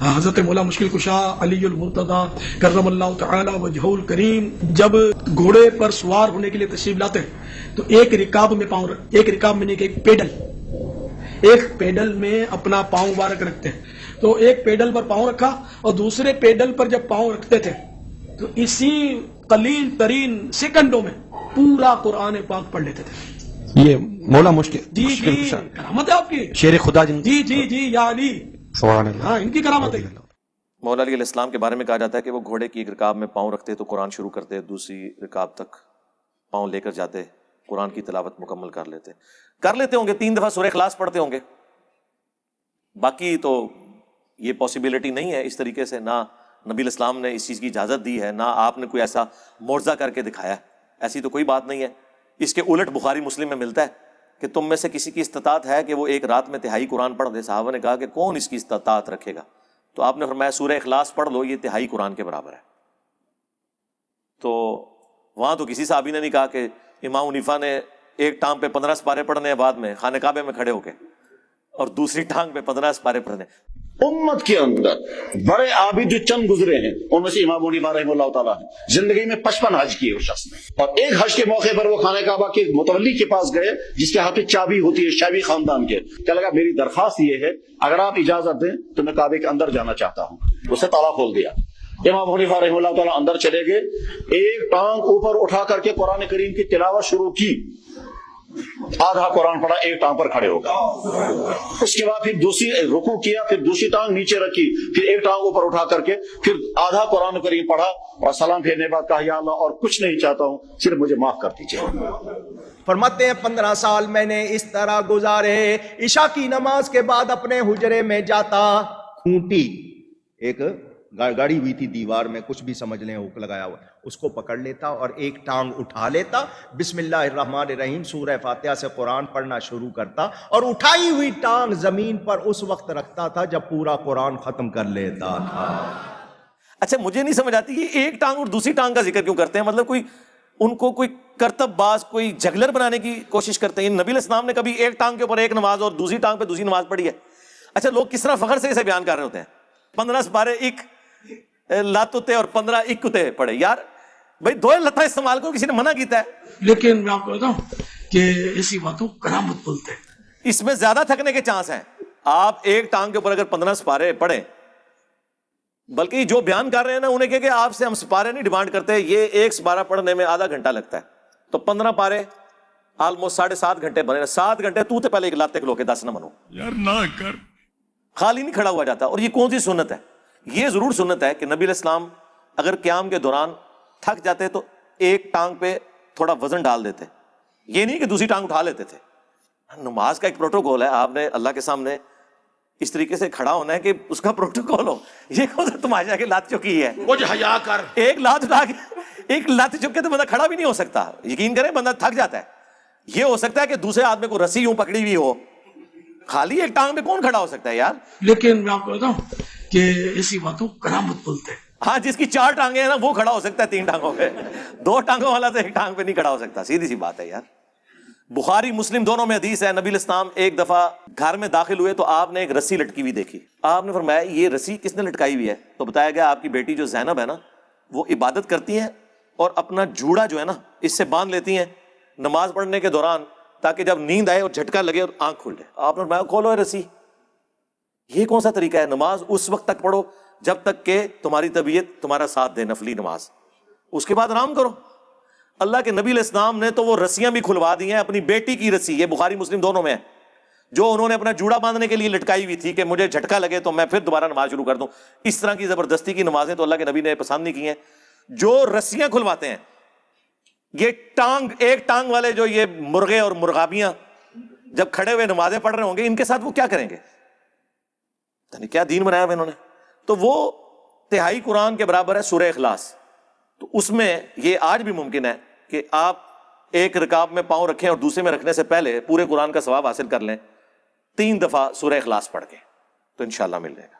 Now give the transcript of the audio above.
حضرت مولا مشکل کشا علی المرتضیٰ کرم اللہ تعالی وجہہ الکریم جب گھوڑے پر سوار ہونے کے لیے تشریف لاتے تو ایک رکاب میں نہیں کہ ایک پیڈل میں اپنا پاؤں مبارک رکھتے ہیں. تو ایک پیڈل پر پاؤں رکھا اور دوسرے پیڈل پر جب پاؤں رکھتے تھے تو اسی قلیل ترین سیکنڈوں میں پورا قرآن پاک پڑھ لیتے تھے. یہ مولا مشکل جی کرامت ہے آپ کی، شیر خدا جی یا علی، سبحان اللہ. ہاں ان کی کرامت ہے. مولا علی علیہ السلام کے بارے میں کہا جاتا ہے کہ وہ گھوڑے کی ایک رکاب میں پاؤں رکھتے تو قرآن شروع کرتے، دوسری رکاب تک پاؤں لے کر جاتے، قرآن کی تلاوت مکمل کر لیتے ہوں گے. 3 دفعہ سورہ اخلاص پڑھتے ہوں گے. باقی تو یہ پاسبلٹی نہیں ہے اس طریقے سے، نہ نبی علیہ السلام نے اس چیز کی اجازت دی ہے، نہ آپ نے کوئی ایسا معجزہ کر کے دکھایا ہے. ایسی تو کوئی بات نہیں ہے. اس کے الٹ بخاری مسلم میں ملتا ہے کہ تم میں سے کسی کی استطاعت ہے کہ وہ ایک رات میں تہائی قرآن پڑھ دے. صحابہ نے کہا کہ کون اس کی استطاعت رکھے گا؟ تو آپ نے فرمایا سورہ اخلاص پڑھ لو، یہ تہائی قرآن کے برابر ہے. تو وہاں تو کسی صحابی نے نہیں کہا کہ امام حنیفہ نے ایک ٹانگ پہ 15 سپارے پڑھنے ہیں بعد میں خانہ کعبہ میں کھڑے ہو کے، اور دوسری ٹانگ پہ 15 سپارے پڑھنے. امت کے اندر بڑے عابد جو چند گزرے ہیں ان میں سے امام حنیفہ رحمہ اللہ تعالیٰ ہے. زندگی میں 55 حج کیے اس شخص نے، اور ایک حج کے موقع پر وہ خانہ کعبہ کے متولی کے پاس گئے جس کے ہاتھ میں چابی ہوتی ہے، شیبی خاندان کے. کہنے لگا میری درخواست یہ ہے اگر آپ اجازت دیں تو میں کعبے کے اندر جانا چاہتا ہوں. اسے تالا کھول دیا. امام حنیفہ رحمہ اللہ تعالیٰ اندر چلے گئے، ایک ٹانگ اوپر اٹھا کر کے قرآن کریم کی تلاوت شروع کی. آدھا قرآن پڑھا، ایک ٹانگ پر کھڑے ہو گئے. اس کے بعد پھر دوسری رکوع کیا، پھر دوسری ٹانگ نیچے رکھی، پھر ایک ٹانگ اوپر اٹھا کر کے پھر آدھا قرآن کریم پڑھا اور سلام پھیرنے کے بعد کہا یا اللہ اور کچھ نہیں چاہتا ہوں، صرف مجھے معاف کر دیجیے. فرماتے ہیں 15 سال میں نے اس طرح گزارے، عشاء کی نماز کے بعد اپنے حجرے میں جاتا، کھونٹی ایک گاڑی ہوئی تھی دیوار میں، کچھ بھی سمجھ لیں ہک لگایا ہوا، اس کو پکڑ لیتا اور ایک ٹانگ اٹھا لیتا، بسم اللہ الرحمن الرحیم سورہ فاتحہ سے قرآن پڑھنا شروع کرتا، اور اٹھائی ہوئی ٹانگ زمین پر اس وقت رکھتا تھا جب پورا قرآن ختم کر لیتا تھا. اچھا مجھے نہیں سمجھ آتی یہ ایک ٹانگ اور دوسری ٹانگ کا ذکر کیوں کرتے ہیں؟ مطلب کوئی ان کو کوئی کرتب باز، کوئی جگلر بنانے کی کوشش کرتے ہیں. نبی علیہ السلام نے کبھی ایک ٹانگ کے اوپر ایک نماز اور دوسری ٹانگ پہ دوسری نماز پڑھی ہے؟ اچھا لوگ کس طرح فخر سے اسے بیان کر رہے ہوتے ہیں. 15 سپارے ایک لاتوتے اور 15 اکتے پڑھے. یار بھائی 2 لتاں استعمال کرو، کسی نے منع کیتا ہے؟ لیکن میں آپ کو بتاؤں کہ ایسی باتوں کرامت بولتے ہیں. اس میں زیادہ تھکنے کے چانس ہیں. آپ ایک ٹانگ کے اوپر اگر 15 سپارے پڑھیں، بلکہ جو بیان کر رہے ہیں نا انہیں کہ آپ سے ہم سپارے نہیں ڈیمانڈ کرتے، یہ ایک سپارہ پڑھنے میں آدھا گھنٹہ لگتا ہے، تو 15 پارے آلموسٹ 7.5 گھنٹے بنے. 7 گھنٹے تو تے پہلے ایک لاتے کھلو کے 10 نہ منو یار نہ کر، خالی نہیں کھڑا ہوا جاتا. اور یہ کون سی سنت ہے؟ یہ ضرور سنت ہے کہ نبی علیہ السلام اگر قیام کے دوران تھک جاتے تو ایک ٹانگ پہ تھوڑا وزن ڈال دیتے، یہ نہیں کہ دوسری ٹانگ اٹھا لیتے تھے. نماز کا ایک پروٹوکول ہے، آپ نے اللہ کے سامنے اس طریقے سے کھڑا ہونا ہے کہ اس کا پروٹوکول ہو. یہ کون سا تماشا کہ لات چکی ہے؟ کچھ حیا کر، ایک لات اٹھا کے ایک لات چک کے تو بندہ کھڑا بھی نہیں ہو سکتا. یقین کریں بندہ تھک جاتا ہے. یہ ہو سکتا ہے کہ دوسرے آدمی کو رسی یوں پکڑی ہوئی ہو، خالی ایک ٹانگ پہ کون کھڑا ہو سکتا ہے یار؟ لیکن میں آپ کو بتاؤں کہ ایسی باتوں کرامت بولتے ہیں. ہاں جس کی 4 ٹانگیں ہیں نا وہ کھڑا ہو سکتا ہے 3 ٹانگوں پہ، 2 ٹانگوں والا تو ایک ٹانگ پہ نہیں کھڑا ہو سکتا. سیدھی سی بات ہے یار. بخاری مسلم دونوں میں حدیث ہے، نبی علیہ السلام ایک دفعہ گھر میں داخل ہوئے تو آپ نے ایک رسی لٹکی ہوئی دیکھی. آپ نے فرمایا یہ رسی کس نے لٹکائی ہوئی ہے؟ تو بتایا گیا آپ کی بیٹی جو زینب ہے نا وہ عبادت کرتی ہیں اور اپنا جوڑا جو ہے نا اس سے باندھ لیتی ہیں نماز پڑھنے کے دوران، تاکہ جب نیند آئے اور جھٹکا لگے اور آنکھ کھل جائے. آپ نے فرمایا کھولو رسی. یہ کون سا طریقہ ہے؟ نماز اس وقت تک پڑھو جب تک کہ تمہاری طبیعت تمہارا ساتھ دے، نفلی نماز، اس کے بعد آرام کرو. اللہ کے نبی علیہ السلام نے تو وہ رسیاں بھی کھلوا دی ہیں، اپنی بیٹی کی رسی، یہ بخاری مسلم دونوں میں ہے، جو انہوں نے اپنا جوڑا باندھنے کے لیے لٹکائی ہوئی تھی کہ مجھے جھٹکا لگے تو میں پھر دوبارہ نماز شروع کر دوں. اس طرح کی زبردستی کی نمازیں تو اللہ کے نبی نے پسند نہیں کی ہیں. جو رسیاں کھلواتے ہیں، یہ ٹانگ ایک ٹانگ والے جو یہ مرغے اور مرغابیاں جب کھڑے ہوئے نمازیں پڑھ رہے ہوں گے، ان کے ساتھ وہ کیا کریں گے؟ کیا دین بنایا ہوا انہوں نے. تو وہ تہائی قرآن کے برابر ہے سورہ اخلاص. تو اس میں یہ آج بھی ممکن ہے کہ آپ ایک رکاب میں پاؤں رکھیں اور دوسرے میں رکھنے سے پہلے پورے قرآن کا ثواب حاصل کر لیں 3 دفعہ سورہ اخلاص پڑھ کے، تو انشاءاللہ مل جائے گا.